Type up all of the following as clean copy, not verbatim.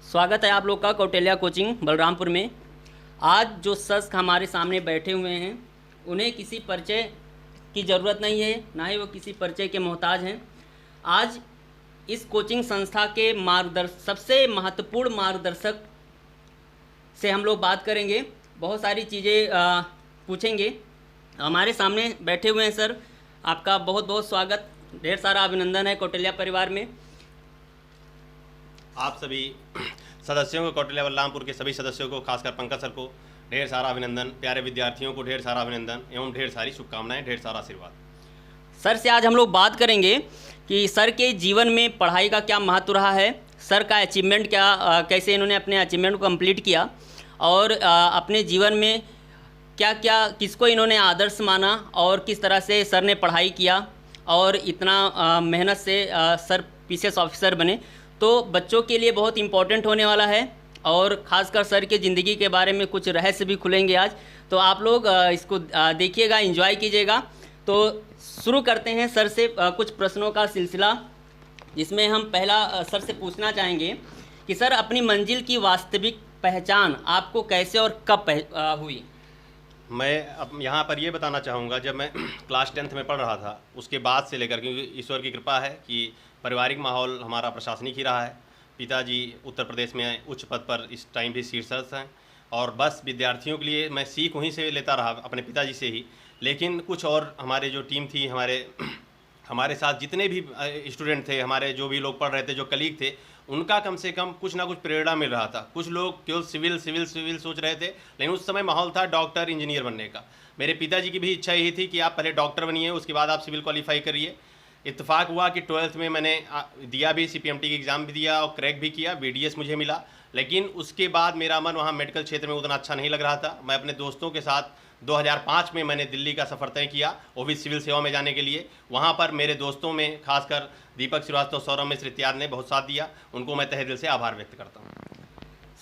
स्वागत है आप लोग का कौटिल्या कोचिंग बलरामपुर में। आज जो शख्स हमारे सामने बैठे हुए हैं उन्हें किसी परिचय की ज़रूरत नहीं है, ना ही वो किसी परिचय के मोहताज हैं। आज इस कोचिंग संस्था के सबसे महत्वपूर्ण मार्गदर्शक से हम लोग बात करेंगे, बहुत सारी चीज़ें पूछेंगे। हमारे सामने बैठे हुए हैं सर, आपका बहुत बहुत स्वागत, ढेर सारा अभिनंदन है कौटिल्या परिवार में। आप सभी सदस्यों को, कौटिल्या बलरामपुर के सभी सदस्यों को, खासकर पंकज सर को ढेर सारा अभिनंदन, प्यारे विद्यार्थियों को ढेर सारा अभिनंदन एवं ढेर सारी शुभकामनाएं, ढेर सारा आशीर्वाद। सर से आज हम लोग बात करेंगे कि सर के जीवन में पढ़ाई का क्या महत्व रहा है, सर का अचीवमेंट क्या, कैसे इन्होंने अपने अचीवमेंट को कंप्लीट किया और अपने जीवन में क्या क्या किसको इन्होंने आदर्श माना और किस तरह से सर ने पढ़ाई किया और इतना मेहनत से सर पीसीएस ऑफिसर बने। तो बच्चों के लिए बहुत इम्पोर्टेंट होने वाला है और ख़ासकर सर के ज़िंदगी के बारे में कुछ रहस्य भी खुलेंगे आज। तो आप लोग इसको देखिएगा, एंजॉय कीजिएगा। तो शुरू करते हैं सर से कुछ प्रश्नों का सिलसिला, जिसमें हम पहला सर से पूछना चाहेंगे कि सर अपनी मंजिल की वास्तविक पहचान आपको कैसे और कब हुई? मैं अब यहाँ पर ये बताना चाहूँगा, जब मैं क्लास 10th में पढ़ रहा था उसके बाद से लेकर, क्योंकि ईश्वर की कृपा है कि पारिवारिक माहौल हमारा प्रशासनिक ही रहा है। पिताजी उत्तर प्रदेश में उच्च पद पर इस टाइम भी शीर्षस्थ हैं और बस विद्यार्थियों के लिए मैं सीख वहीं से लेता रहा, अपने पिताजी से ही। लेकिन कुछ और हमारे जो टीम थी, हमारे साथ जितने भी स्टूडेंट थे, हमारे जो भी लोग पढ़ रहे थे, जो कलीग थे, उनका कम से कम कुछ ना कुछ प्रेरणा मिल रहा था। कुछ लोग केवल सिविल सोच रहे थे, लेकिन उस समय माहौल था डॉक्टर इंजीनियर बनने का। मेरे पिताजी की भी इच्छा यही थी कि आप पहले डॉक्टर बनिए, उसके बाद आप सिविल क्वालिफाई करिए। इत्तेफाक हुआ कि 12th में मैंने दिया भी, CPMT की एग्ज़ाम भी दिया और क्रैक भी किया, BDS मुझे मिला। लेकिन उसके बाद मेरा मन वहाँ मेडिकल क्षेत्र में उतना अच्छा नहीं लग रहा था। मैं अपने दोस्तों के साथ 2005 में मैंने दिल्ली का सफ़र तय किया, वो भी सिविल सेवा में जाने के लिए। वहाँ पर मेरे दोस्तों में खासकर दीपक श्रीवास्तव, सौरभ मिश्र इत्यादि ने बहुत साथ दिया, उनको मैं तहे दिल से आभार व्यक्त करता हूँ।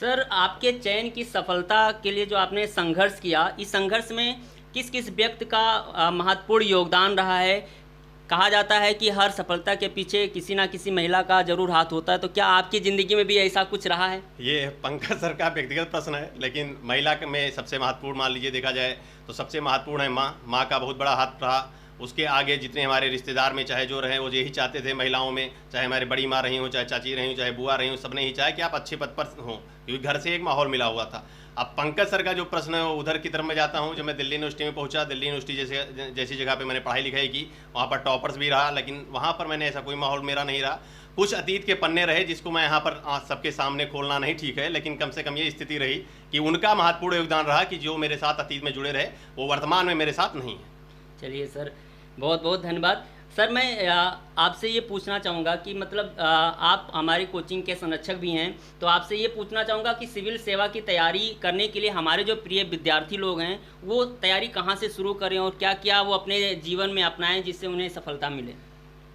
सर आपके चयन की सफलता के लिए जो आपने संघर्ष किया, इस संघर्ष में किस किस व्यक्ति का महत्वपूर्ण योगदान रहा है? कहा जाता है कि हर सफलता के पीछे किसी ना किसी महिला का जरूर हाथ होता है, तो क्या आपकी ज़िंदगी में भी ऐसा कुछ रहा है? ये पंकज सर का व्यक्तिगत प्रश्न है, लेकिन महिला में सबसे महत्वपूर्ण मान लीजिए देखा जाए तो सबसे महत्वपूर्ण है माँ का बहुत बड़ा हाथ रहा। उसके आगे जितने हमारे रिश्तेदार में चाहे जो रहे, वो यही चाहते थे महिलाओं में, चाहे हमारी बड़ी माँ रही हो, चाहे चाची रही हो, चाहे बुआ रही हो, सबने ही चाहे कि आप अच्छे पद पर हों, क्योंकि घर से एक माहौल मिला हुआ था। अब पंकज सर का जो प्रश्न है उधर की तरफ मैं जाता हूँ। जब मैं दिल्ली यूनिवर्सिटी में पहुँचा, दिल्ली यूनिवर्सिटी जैसी जगह पे मैंने पढ़ाई लिखाई की, वहाँ पर टॉपर्स भी रहा, लेकिन वहाँ पर मैंने ऐसा कोई माहौल मेरा नहीं रहा। कुछ अतीत के पन्ने रहे जिसको मैं यहाँ पर सबके सामने खोलना नहीं ठीक है, लेकिन कम से कम ये स्थिति रही कि उनका महत्वपूर्ण योगदान रहा कि जो मेरे साथ अतीत में जुड़े रहे वो वर्तमान में मेरे साथ नहीं है। चलिए सर, बहुत बहुत धन्यवाद। सर मैं आपसे ये पूछना चाहूँगा कि मतलब आप हमारी कोचिंग के संरक्षक भी हैं, तो आपसे ये पूछना चाहूँगा कि सिविल सेवा की तैयारी करने के लिए हमारे जो प्रिय विद्यार्थी लोग हैं वो तैयारी कहाँ से शुरू करें और क्या क्या वो अपने जीवन में अपनाएं जिससे उन्हें सफलता मिले?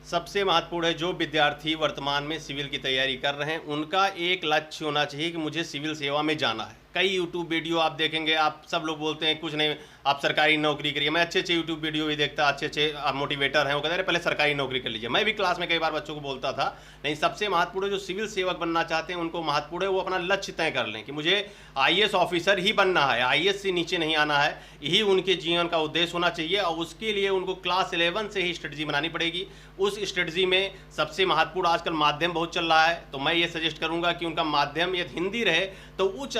सबसे महत्वपूर्ण है, जो विद्यार्थी वर्तमान में सिविल की तैयारी कर रहे हैं उनका एक लक्ष्य होना चाहिए कि मुझे सिविल सेवा में जाना है। कई यूट्यूब वीडियो आप देखेंगे, आप सब लोग बोलते हैं कुछ नहीं, आप सरकारी नौकरी करिए। मैं अच्छे यूट्यूब वीडियो भी देखता, अच्छे आप मोटिवेटर हैं, वो कहते हैं पहले सरकारी नौकरी कर लीजिए। मैं भी क्लास में कई बार बच्चों को बोलता था, नहीं, सबसे महत्वपूर्ण जो सिविल सेवक बनना चाहते हैं उनको महत्वपूर्ण है वो अपना लक्ष्य तय कर लें कि मुझे IAS ऑफिसर ही बनना है, IAS से नीचे नहीं आना है, यही उनके जीवन का उद्देश्य होना चाहिए। और उसके लिए उनको क्लास 11 से ही स्ट्रेटजी बनानी पड़ेगी। उस स्ट्रेटजी में सबसे महत्वपूर्ण आजकल माध्यम बहुत चल रहा है, तो मैं ये सजेस्ट करूँगा कि उनका माध्यम यदि हिंदी रहे तो उच्च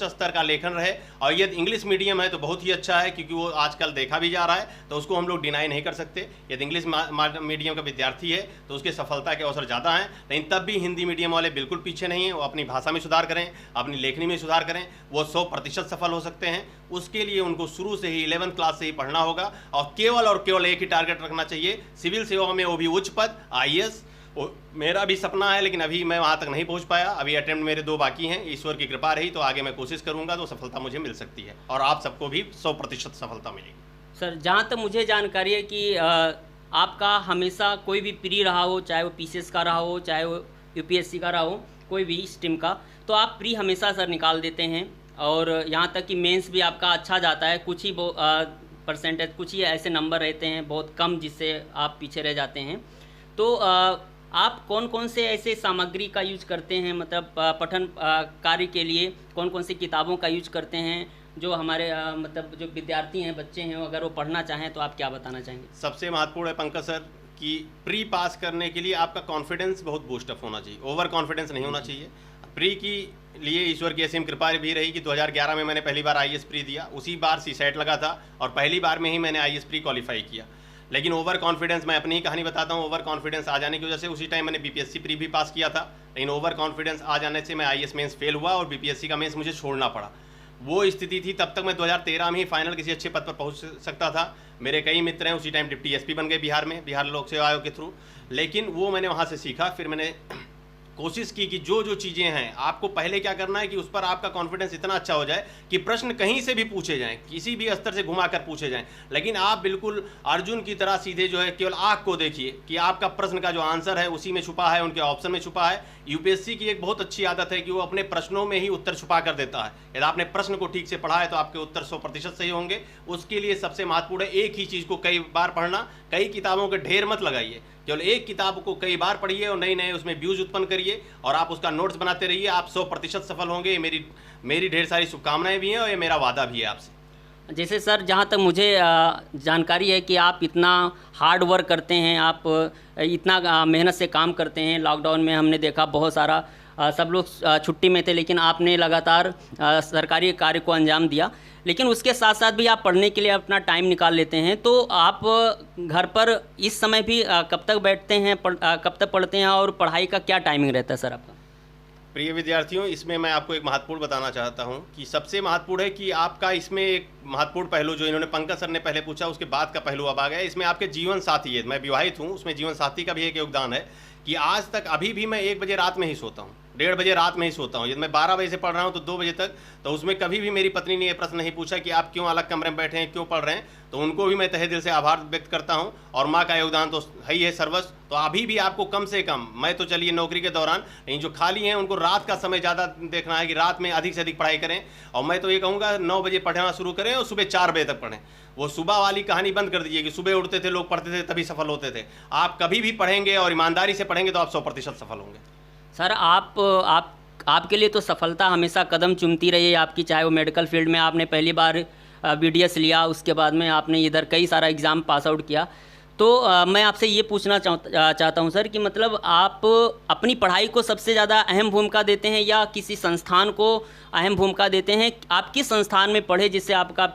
स्तर का लेखन रहे, और यदि इंग्लिश मीडियम है तो बहुत ही अच्छा है, क्योंकि वो आजकल देखा भी जा रहा है, तो उसको हम लोग डिनाई नहीं कर सकते। यदि इंग्लिश मीडियम का विद्यार्थी है तो उसके सफलता के अवसर ज़्यादा हैं, लेकिन तब भी हिंदी मीडियम वाले बिल्कुल पीछे नहीं हैं। वो अपनी भाषा में सुधार करें, अपनी लेखनी में सुधार करें, वो 100% सफल हो सकते हैं। उसके लिए उनको शुरू से ही 11th क्लास से ही पढ़ना होगा और केवल एक ही टारगेट रखना चाहिए, सिविल सेवा में, वो भी उच्च पद IAS। मेरा भी सपना है, लेकिन अभी मैं वहाँ तक नहीं पहुँच पाया। अभी अटेम्प्ट मेरे 2 बाकी हैं। ईश्वर की कृपा रही तो आगे मैं कोशिश करूँगा तो सफलता मुझे मिल सकती है और आप सबको भी 100% सफलता मिलेगी। सर जहाँ तक मुझे जानकारी है कि आपका हमेशा कोई भी प्री रहा हो, चाहे वो PCS का रहा हो, चाहे वो UPSC का रहा हो, कोई भी स्ट्रीम का, तो आप प्री हमेशा सर निकाल देते हैं और यहाँ तक कि मेंस भी आपका अच्छा जाता है। कुछ ही परसेंटेज, कुछ ही ऐसे नंबर रहते हैं बहुत कम जिससे आप पीछे रह जाते हैं। तो आप कौन कौन से ऐसे सामग्री का यूज करते हैं, मतलब पठन कार्य के लिए कौन कौन सी किताबों का यूज करते हैं, जो हमारे मतलब जो विद्यार्थी हैं, बच्चे हैं, अगर वो पढ़ना चाहें तो आप क्या बताना चाहेंगे? सबसे महत्वपूर्ण है पंकज सर कि प्री पास करने के लिए आपका कॉन्फिडेंस बहुत बूस्टअप होना चाहिए, ओवर कॉन्फिडेंस नहीं होना चाहिए। प्री की लिए ईश्वर की असीम कृपा भी रही कि 2011 में मैंने पहली बार आईएएस प्री दिया, उसी बार सीसेट लगा था और पहली बार में ही मैंने आईएएस प्री क्वालिफाई किया। लेकिन ओवर कॉन्फिडेंस, मैं अपनी ही कहानी बताता हूँ, ओवर कॉन्फिडेंस आ जाने की वजह से उसी टाइम मैंने बीपीएससी प्री भी पास किया था, लेकिन ओवर कॉन्फिडेंस आ जाने से मैं आईएएस मेंस फेल हुआ और बीपीएससी का मेंस मुझे छोड़ना पड़ा। वो स्थिति थी, तब तक मैं 2013 में ही फाइनल किसी अच्छे पद पर पहुंच सकता था। मेरे कई मित्र हैं उसी टाइम डिप्टी एसपी बन गए बिहार में, बिहार लोक सेवा आयोग के थ्रू। लेकिन वो मैंने वहाँ से सीखा, फिर मैंने कोशिश की कि जो जो चीज़ें हैं आपको पहले क्या करना है कि उस पर आपका कॉन्फिडेंस इतना अच्छा हो जाए कि प्रश्न कहीं से भी पूछे जाएं, किसी भी स्तर से घुमाकर पूछे जाएं, लेकिन आप बिल्कुल अर्जुन की तरह सीधे जो है केवल आँख को देखिए कि आपका प्रश्न का जो आंसर है उसी में छुपा है, उनके ऑप्शन में छुपा है। यूपीएससी की एक बहुत अच्छी आदत है कि वो अपने प्रश्नों में ही उत्तर छुपा कर देता है। यदि आपने प्रश्न को ठीक से पढ़ा है तो आपके उत्तर 100% सही होंगे। उसके लिए सबसे महत्वपूर्ण है एक ही चीज़ को कई बार पढ़ना, कई किताबों के ढेर मत लगाइए, केवल एक किताब को कई बार पढ़िए और नए नए उसमें व्यूज उत्पन्न करिए और आप उसका नोट्स बनाते रहिए। आप 100% सफल होंगे। मेरी ढेर सारी शुभकामनाएं भी हैं और ये मेरा वादा भी है आपसे। जैसे सर, जहाँ तक मुझे जानकारी है कि आप इतना हार्ड वर्क करते हैं, आप इतना मेहनत से काम करते हैं। लॉकडाउन में हमने देखा बहुत सारा सब लोग छुट्टी में थे, लेकिन आपने लगातार सरकारी कार्य को अंजाम दिया। लेकिन उसके साथ साथ भी आप पढ़ने के लिए अपना टाइम निकाल लेते हैं, तो आप घर पर इस समय भी कब तक बैठते हैं, कब तक पढ़ते हैं और पढ़ाई का क्या टाइमिंग रहता है सर आपका? प्रिय विद्यार्थियों, इसमें मैं आपको एक महत्वपूर्ण बताना चाहता हूं कि सबसे महत्वपूर्ण है कि आपका इसमें एक महत्वपूर्ण पहलू जो इन्होंने पंकज सर ने पहले पूछा उसके बाद का पहलू अब आ गया। इसमें आपके जीवन साथी है, मैं विवाहित हूं, उसमें जीवन साथी का भी एक योगदान है कि आज तक अभी भी मैं 1 बजे रात में ही सोता हूँ, 1:30 बजे रात में ही सोता हूँ। यदि मैं 12 बजे से पढ़ रहा हूँ तो 2 बजे तक, तो उसमें कभी भी मेरी पत्नी ने यह प्रश्न नहीं पूछा कि आप क्यों अलग कमरे में बैठे हैं, क्यों पढ़ रहे हैं। तो उनको भी मैं तहे दिल से आभार व्यक्त करता हूँ और माँ का योगदान तो है ही है सर्वस्व। तो अभी भी आपको कम से कम, मैं तो चलिए नौकरी के दौरान, लेकिन जो खाली हैं उनको रात का समय ज़्यादा देखना है कि रात में अधिक से अधिक पढ़ाई करें। और मैं तो ये कहूँगा 9 बजे पढ़ना शुरू करें और सुबह 4 बजे तक पढ़ें। वो सुबह वाली कहानी बंद कर दीजिए कि सुबह उठते थे लोग पढ़ते थे तभी सफल होते थे। आप कभी भी पढ़ेंगे और ईमानदारी से पढ़ेंगे तो आप 100% सफल होंगे। सर, आपके लिए तो सफलता हमेशा कदम चूमती रही है आपकी, चाहे वो मेडिकल फील्ड में आपने पहली बार बीडीएस लिया, उसके बाद में आपने इधर कई सारा एग्ज़ाम पास आउट किया। तो मैं आपसे ये पूछना चाहता हूँ सर कि मतलब आप अपनी पढ़ाई को सबसे ज़्यादा अहम भूमिका देते हैं या किसी संस्थान को अहम भूमिका देते हैं? आप किस संस्थान में पढ़े जिससे आपका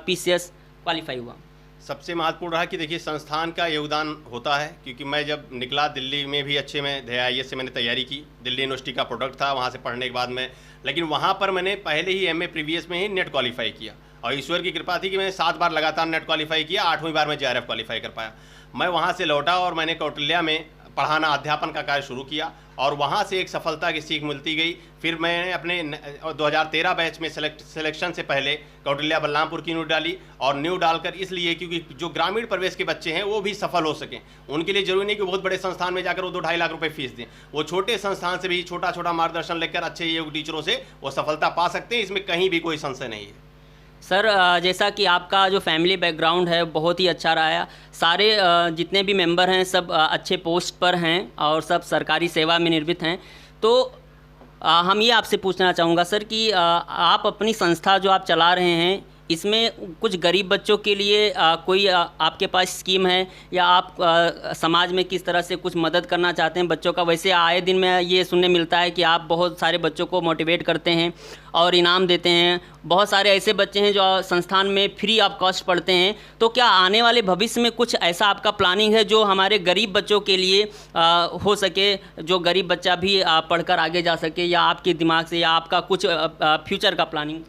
पीसीएस क्वालिफाई हुआ? सबसे महत्वपूर्ण रहा कि देखिए संस्थान का योगदान होता है, क्योंकि मैं जब निकला दिल्ली में भी अच्छे में आईएएस से मैंने तैयारी की, दिल्ली यूनिवर्सिटी का प्रोडक्ट था वहाँ से पढ़ने के बाद में, लेकिन वहाँ पर मैंने पहले ही एमए प्रीवियस में ही नेट क्वालिफाई किया और ईश्वर की कृपा थी कि मैंने 7 बार लगातार नेट क्वालिफाई किया, 8वीं बार में जेआरएफ क्वालिफाई कर पाया। मैं वहाँ से लौटा और मैंने कौटिल्या में पढ़ाना, अध्यापन का कार्य शुरू किया और वहाँ से एक सफलता की सीख मिलती गई। फिर मैंने अपने 2013 बैच में सिलेक्शन से पहले कौटिल्या बलरामपुर की न्यू डाली और न्यू डालकर इसलिए क्योंकि जो ग्रामीण प्रवेश के बच्चे हैं वो भी सफल हो सकें। उनके लिए जरूरी नहीं कि बहुत बड़े संस्थान में जाकर वो 2-2.5 लाख रुपए फीस दें, वो छोटे संस्थान से भी छोटा छोटा मार्गदर्शन लेकर अच्छे योग्य टीचरों से वो सफलता पा सकते हैं। इसमें कहीं भी कोई संशय नहीं है। सर, जैसा कि आपका जो फैमिली बैकग्राउंड है बहुत ही अच्छा रहा है, सारे जितने भी मेंबर हैं सब अच्छे पोस्ट पर हैं और सब सरकारी सेवा में निवृत्त हैं। तो हम ये आपसे पूछना चाहूँगा सर कि आप अपनी संस्था जो आप चला रहे हैं इसमें कुछ गरीब बच्चों के लिए कोई आपके पास स्कीम है या आप समाज में किस तरह से कुछ मदद करना चाहते हैं बच्चों का? वैसे आए दिन में ये सुनने मिलता है कि आप बहुत सारे बच्चों को मोटिवेट करते हैं और इनाम देते हैं। बहुत सारे ऐसे बच्चे हैं जो संस्थान में फ्री ऑफ कॉस्ट पढ़ते हैं। तो क्या आने वाले भविष्य में कुछ ऐसा आपका प्लानिंग है जो हमारे गरीब बच्चों के लिए हो सके, जो गरीब बच्चा भी पढ़कर आगे जा सके, या आपके दिमाग से या आपका कुछ फ्यूचर का प्लानिंग?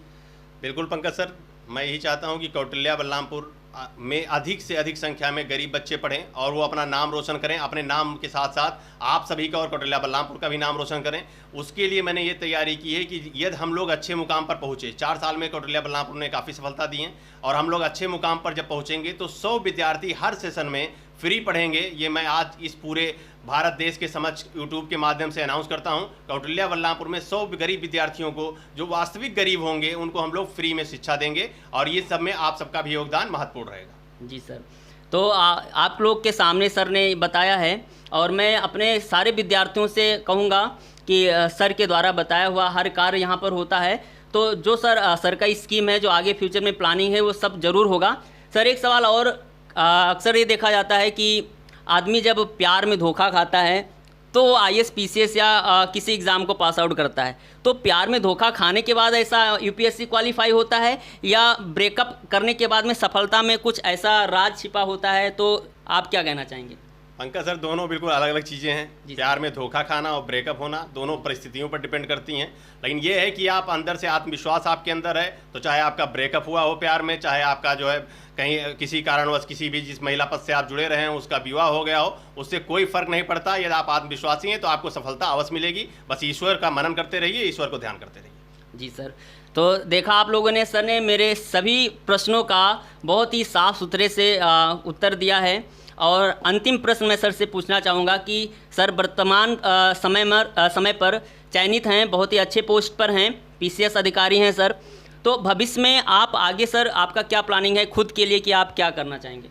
बिल्कुल पंकज सर, मैं यही चाहता हूं कि कौटिल्या बलरामपुर में अधिक से अधिक संख्या में गरीब बच्चे पढ़ें और वो अपना नाम रोशन करें। अपने नाम के साथ साथ आप सभी का और कौटिल्या बलरामपुर का भी नाम रोशन करें। उसके लिए मैंने ये तैयारी की है कि यदि हम लोग अच्छे मुकाम पर पहुँचे, 4 साल में कौटिल्या बलरामपुर ने काफ़ी सफलता दी है, और हम लोग अच्छे मुकाम पर जब पहुँचेंगे तो 100 विद्यार्थी हर सेशन में फ्री पढ़ेंगे। ये मैं आज इस पूरे भारत देश के समक्ष यूट्यूब के माध्यम से अनाउंस करता हूं। कौटिल्या बलरामपुर में 100 गरीब विद्यार्थियों को, जो वास्तविक गरीब होंगे, उनको हम लोग फ्री में शिक्षा देंगे और ये सब में आप सबका भी योगदान महत्वपूर्ण रहेगा। जी सर, तो आप लोग के सामने सर ने बताया है, और मैं अपने सारे विद्यार्थियों से कहूँगा कि सर के द्वारा बताया हुआ हर कार्य यहाँ पर होता है। तो जो सर का स्कीम है, जो आगे फ्यूचर में प्लानिंग है, वो सब ज़रूर होगा। सर एक सवाल और, अक्सर ये देखा जाता है कि आदमी जब प्यार में धोखा खाता है तो IAS PCS या किसी एग्ज़ाम को पास आउट करता है, तो प्यार में धोखा खाने के बाद ऐसा UPSC क्वालिफाई होता है, या ब्रेकअप करने के बाद में सफलता में कुछ ऐसा राज छिपा होता है? तो आप क्या कहना चाहेंगे? पंकज सर, दोनों बिल्कुल अलग अलग चीज़ें हैं। प्यार में धोखा खाना और ब्रेकअप होना दोनों परिस्थितियों पर डिपेंड करती हैं। लेकिन ये है कि आप अंदर से आत्मविश्वास आपके अंदर है, तो चाहे आपका ब्रेकअप हुआ हो प्यार में, चाहे आपका जो है कहीं किसी कारणवश किसी भी जिस महिला पद से आप जुड़े रहे हैं उसका विवाह हो गया हो, उससे कोई फर्क नहीं पड़ता। यदि आप आत्मविश्वासी हैं तो आपको सफलता अवश्य मिलेगी। बस ईश्वर का मनन करते रहिए, ईश्वर को ध्यान करते रहिए। जी सर, तो देखा आप लोगों ने, सर ने मेरे सभी प्रश्नों का बहुत ही साफ सुथरे से उत्तर दिया है। और अंतिम प्रश्न मैं सर से पूछना चाहूँगा कि सर वर्तमान समय पर चयनित हैं, बहुत ही अच्छे पोस्ट पर हैं, PCS अधिकारी हैं सर, तो भविष्य में आप आगे सर आपका क्या प्लानिंग है खुद के लिए, कि आप क्या करना चाहेंगे?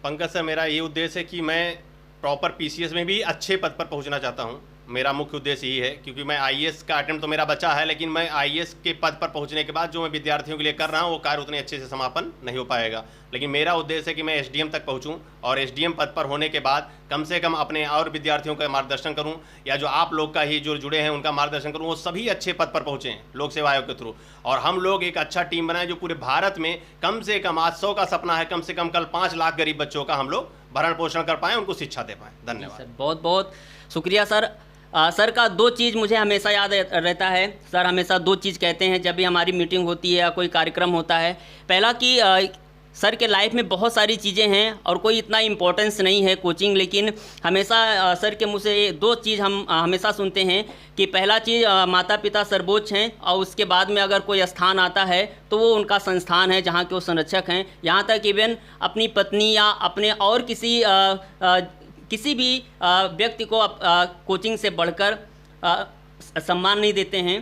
पंकज सर, मेरा ये उद्देश्य है कि मैं प्रॉपर PCS में भी अच्छे पद पर पहुंचना चाहता हूं। मेरा मुख्य उद्देश्य यही है, क्योंकि मैं IAS का अटेम्प्ट तो मेरा बचा है, लेकिन मैं IAS के पद पर पहुंचने के बाद जो मैं विद्यार्थियों के लिए कर रहा हूं वो कार्य उतने अच्छे से समापन नहीं हो पाएगा। लेकिन मेरा उद्देश्य है कि मैं SDM तक पहुंचूं, और SDM पद पर होने के बाद कम से कम अपने और विद्यार्थियों का मार्गदर्शन करूं, या जो आप लोग का ही जो जुड़े हैं उनका मार्गदर्शन करूं, वो सभी अच्छे पद पर पहुँचें लोक सेवा आयोग के थ्रू, और हम लोग एक अच्छा टीम बनाएं जो पूरे भारत में कम से कम, आज 100 का सपना है, कम से कम कल 5 लाख गरीब बच्चों का हम लोग भरण पोषण कर पाएँ, उनको शिक्षा दे पाएँ। धन्यवाद सर, बहुत बहुत शुक्रिया सर। सर का 2 चीज़ मुझे हमेशा याद रहता है। सर हमेशा 2 चीज़ कहते हैं जब भी हमारी मीटिंग होती है या कोई कार्यक्रम होता है। पहला कि सर के लाइफ में बहुत सारी चीज़ें हैं और कोई इतना इम्पोर्टेंस नहीं है कोचिंग, लेकिन हमेशा सर के मुँह से 2 चीज़ हम हमेशा सुनते हैं कि पहला चीज़ माता पिता सर्वोच्च हैं, और उसके बाद में अगर कोई स्थान आता है तो वो उनका संस्थान है जहाँ के वो संरक्षक हैं। यहाँ तक इवन अपनी पत्नी या अपने और किसी भी व्यक्ति को कोचिंग से बढ़कर सम्मान नहीं देते हैं।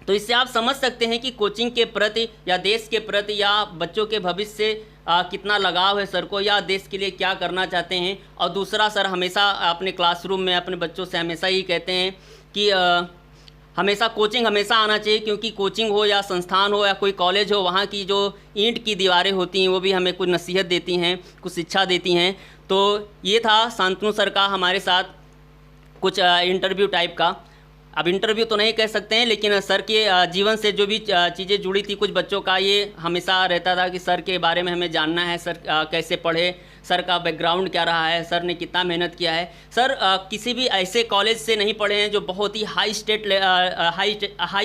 तो इससे आप समझ सकते हैं कि कोचिंग के प्रति या देश के प्रति या बच्चों के भविष्य से कितना लगाव है सर को, या देश के लिए क्या करना चाहते हैं। और दूसरा, सर हमेशा अपने क्लासरूम में अपने बच्चों से हमेशा ही कहते हैं कि हमेशा कोचिंग हमेशा आना चाहिए, क्योंकि कोचिंग हो या संस्थान हो या कोई कॉलेज हो, वहाँ की जो ईंट की दीवारें होती हैं वो भी हमें कुछ नसीहत देती हैं, कुछ शिक्षा देती हैं। तो ये था शांतनु सर का हमारे साथ कुछ इंटरव्यू टाइप का। अब इंटरव्यू तो नहीं कह सकते हैं, लेकिन सर के जीवन से जो भी चीज़ें जुड़ी थी कुछ बच्चों का, ये हमेशा रहता था कि सर के बारे में हमें जानना है, सर कैसे पढ़े, सर का बैकग्राउंड क्या रहा है, सर ने कितना मेहनत किया है। सर किसी भी ऐसे कॉलेज से नहीं पढ़े हैं जो बहुत ही हाई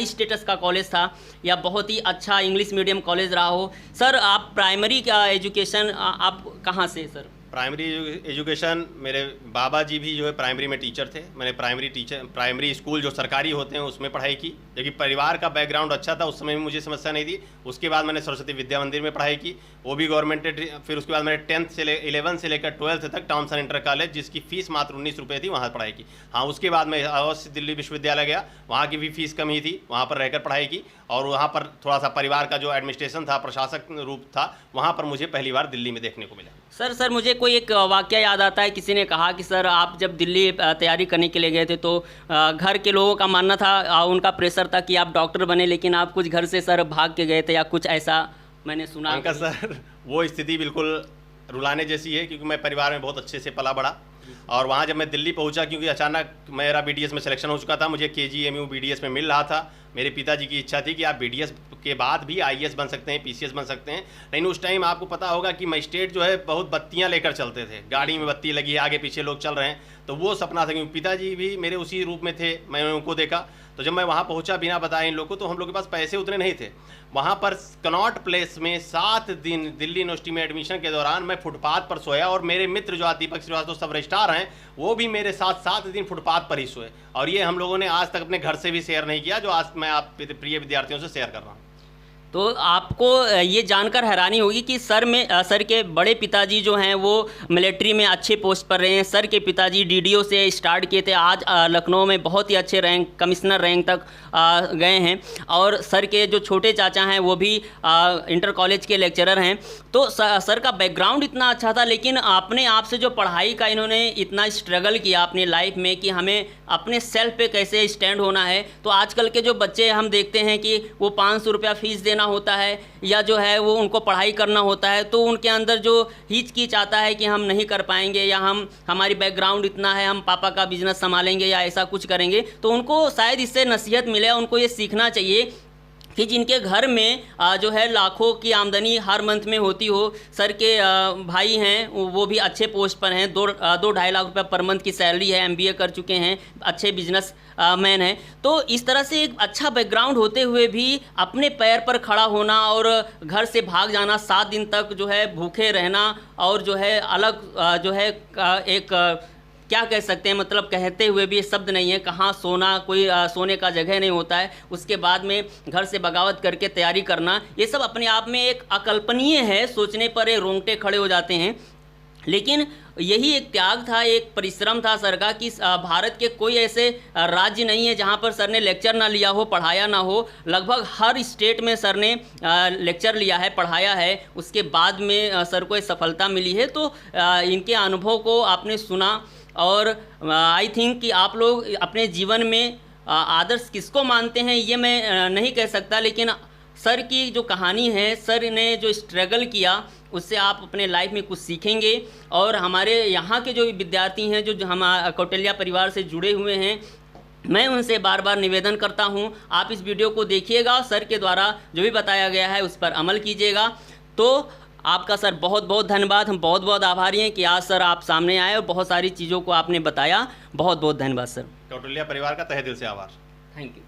स्टेटस का कॉलेज था, या बहुत ही अच्छा इंग्लिश मीडियम कॉलेज रहा हो। सर आप प्राइमरी का एजुकेशन आप कहाँ से सर? प्राइमरी एजुकेशन, मेरे बाबा जी भी जो है प्राइमरी में टीचर थे। मैंने प्राइमरी स्कूल जो सरकारी होते हैं उसमें पढ़ाई की, क्योंकि परिवार का बैकग्राउंड अच्छा था, उस समय भी मुझे समस्या नहीं थी। उसके बाद मैंने सरस्वती विद्या मंदिर में पढ़ाई की, वो भी गवर्नमेंट। फिर उसके बाद मैंने 11th से लेकर 12th तक टाउन्स एंड इंटर कॉलेज, जिसकी फ़ीस मात्र 19 रुपये थी, वहाँ पढ़ाई की। हाँ, उसके बाद मैं अवश्य दिल्ली विश्वविद्यालय गया, वहाँ की भी फीस कम ही थी, वहाँ पर रहकर पढ़ाई की। और वहाँ पर थोड़ा सा परिवार का जो एडमिनिस्ट्रेशन था, प्रशासक रूप था, वहाँ पर मुझे पहली बार दिल्ली में देखने को मिला। सर मुझे कोई एक वाकया याद आता है, किसी ने कहा कि सर आप जब दिल्ली तैयारी करने के लिए गए थे तो घर के लोगों का मानना था, उनका प्रेशर था कि आप डॉक्टर बने, लेकिन आप कुछ घर से सर भाग के गए थे, या कुछ ऐसा मैंने सुना। अंकल सर, वो स्थिति बिल्कुल रुलाने जैसी है, क्योंकि मैं परिवार में बहुत अच्छे से पला बड़ा। और वहाँ जब मैं दिल्ली पहुँचा, क्योंकि अचानक मेरा BDS में सिलेक्शन हो चुका था, मुझे KGMU BDS में मिल रहा था। मेरे पिताजी की इच्छा थी कि आप BDS के बाद भी IAS बन सकते हैं, PCS बन सकते हैं। लेकिन उस टाइम आपको पता होगा कि मजिस्ट्रेट जो है बहुत बत्तियां लेकर चलते थे, गाड़ी में बत्ती लगी है, आगे पीछे लोग चल रहे हैं। तो वो सपना था, क्योंकि पिताजी भी मेरे उसी रूप में थे, मैंने उनको देखा। तो जब मैं वहाँ पहुँचा बिना बताए इन लोगों को, तो हम लोग के पास पैसे उतने नहीं थे। वहाँ पर कनॉट प्लेस में 7 दिन दिल्ली यूनिवर्सिटी में एडमिशन के दौरान मैं फुटपाथ पर सोया, और मेरे मित्र जो दीपक श्रीवास्तव सब रजिस्ट्रार हैं, वो भी मेरे साथ 7 दिन फुटपाथ पर ही सोए। और ये हम लोगों ने आज तक अपने घर से भी शेयर नहीं किया, जो आज मैं आप प्रिय विद्यार्थियों से शेयर कर रहा हूँ। तो आपको ये जानकर हैरानी होगी कि सर के बड़े पिताजी जो हैं वो मिलिट्री में अच्छे पोस्ट पर रहे हैं। सर के पिताजी डीडीओ से स्टार्ट किए थे, आज लखनऊ में बहुत ही अच्छे रैंक, कमिश्नर रैंक तक गए हैं। और सर के जो छोटे चाचा हैं वो भी इंटर कॉलेज के लेक्चरर हैं। तो सर का बैकग्राउंड इतना अच्छा था, लेकिन अपने आप से जो पढ़ाई का इन्होंने इतना स्ट्रगल किया अपनी लाइफ में कि हमें अपने सेल्फ पे कैसे स्टैंड होना है। तो आजकल के जो बच्चे हम देखते हैं कि वो 500 रुपया फ़ीस देना होता है या जो है वो उनको पढ़ाई करना होता है, तो उनके अंदर जो हिचकिच आता है कि हम नहीं कर पाएंगे या हमारी बैकग्राउंड इतना है, हम पापा का बिजनेस संभालेंगे या ऐसा कुछ करेंगे। तो उनको शायद इससे नसीहत मिले, उनको ये सीखना चाहिए कि जिनके घर में जो है लाखों की आमदनी हर मंथ में होती हो। सर के भाई हैं वो भी अच्छे पोस्ट पर हैं, 2-2.5 लाख रुपये पर मंथ की सैलरी है, MBA कर चुके हैं, अच्छे बिजनेस मैन हैं। तो इस तरह से एक अच्छा बैकग्राउंड होते हुए भी अपने पैर पर खड़ा होना और घर से भाग जाना, 7 दिन तक जो है भूखे रहना और जो है अलग जो है एक क्या कह सकते हैं, मतलब कहते हुए भी शब्द नहीं है, कहाँ सोना, कोई सोने का जगह नहीं होता है। उसके बाद में घर से बगावत करके तैयारी करना, ये सब अपने आप में एक अकल्पनीय है, सोचने पर ये रोंगटे खड़े हो जाते हैं। लेकिन यही एक त्याग था, एक परिश्रम था सर का कि भारत के कोई ऐसे राज्य नहीं है जहाँ पर सर ने लेक्चर ना लिया हो, पढ़ाया ना हो। लगभग हर स्टेट में सर ने लेक्चर लिया है, पढ़ाया है, उसके बाद में सर को सफलता मिली है। तो इनके अनुभव को आपने सुना और आई थिंक कि आप लोग अपने जीवन में आदर्श किसको मानते हैं ये मैं नहीं कह सकता, लेकिन सर की जो कहानी है, सर ने जो स्ट्रगल किया उससे आप अपने लाइफ में कुछ सीखेंगे। और हमारे यहाँ के जो विद्यार्थी हैं जो हम कौटिल्य परिवार से जुड़े हुए हैं, मैं उनसे बार बार निवेदन करता हूँ आप इस वीडियो को देखिएगा और सर के द्वारा जो भी बताया गया है उस पर अमल कीजिएगा। तो आपका सर बहुत बहुत धन्यवाद, हम बहुत बहुत आभारी हैं कि आज सर आप सामने आए और बहुत सारी चीज़ों को आपने बताया। बहुत बहुत धन्यवाद सर। कौटिल्य परिवार का तहे दिल से आभार। Thank you.